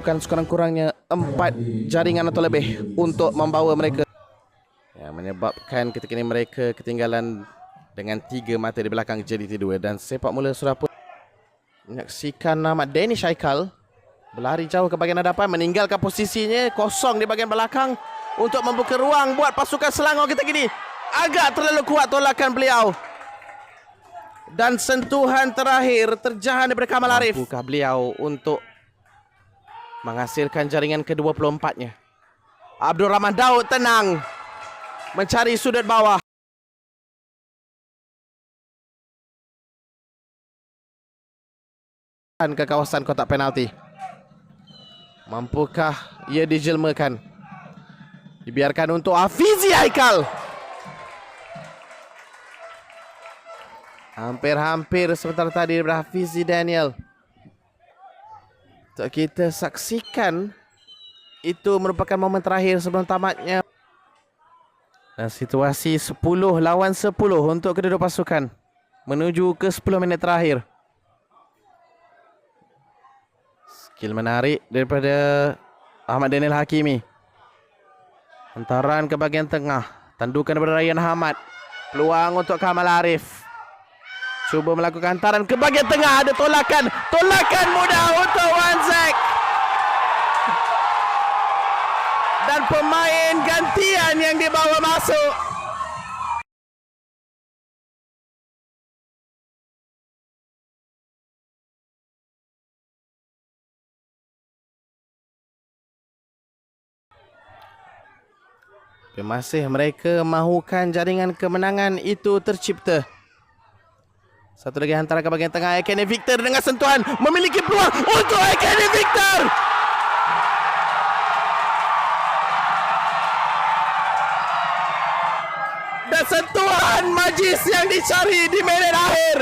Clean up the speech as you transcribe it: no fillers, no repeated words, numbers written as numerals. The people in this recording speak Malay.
memerlukan sekurang-kurangnya 4 jaringan atau lebih untuk membawa mereka, yang menyebabkan ketika ini mereka ketinggalan dengan 3 mata di belakang JDT2. Dan sepak mula sudah pun menyaksikan nama Danish Aikal berlari jauh ke bahagian hadapan, meninggalkan posisinya kosong di bahagian belakang untuk membuka ruang buat pasukan Selangor ketika ini. Agak terlalu kuat tolakan beliau. Dan sentuhan terakhir terjahan daripada Kamal Arif. Mampukah beliau untuk menghasilkan jaringan ke-24-nya? Abdul Rahman Daud tenang mencari sudut bawah. Ke kawasan kotak penalti. Mampukah ia dijelmakan? Dibiarkan untuk Hafizi Aikal. Hampir-hampir sebentar tadi daripada Hafizi Daniel. Untuk kita saksikan, itu merupakan momen terakhir sebelum tamatnya. Dan situasi 10 lawan 10 untuk kedua-dua pasukan menuju ke 10 minit terakhir. Skill menarik daripada Ahmad Daniel Hakimi. Hantaran ke bahagian tengah, tandukan daripada Ryan Ahmad. Peluang untuk Kamal Arif. Cuba melakukan hantaran ke bahagian tengah. Ada tolakan. Tolakan mudah untuk Wanzek. Dan pemain gantian yang dibawa masuk. Masih mereka mahukan jaringan kemenangan itu tercipta. Satu lagi hantaran ke bahagian tengah. Ekene Victor dengan sentuhan memiliki peluang untuk Ekene Victor. Dan sentuhan majis yang dicari di minit akhir.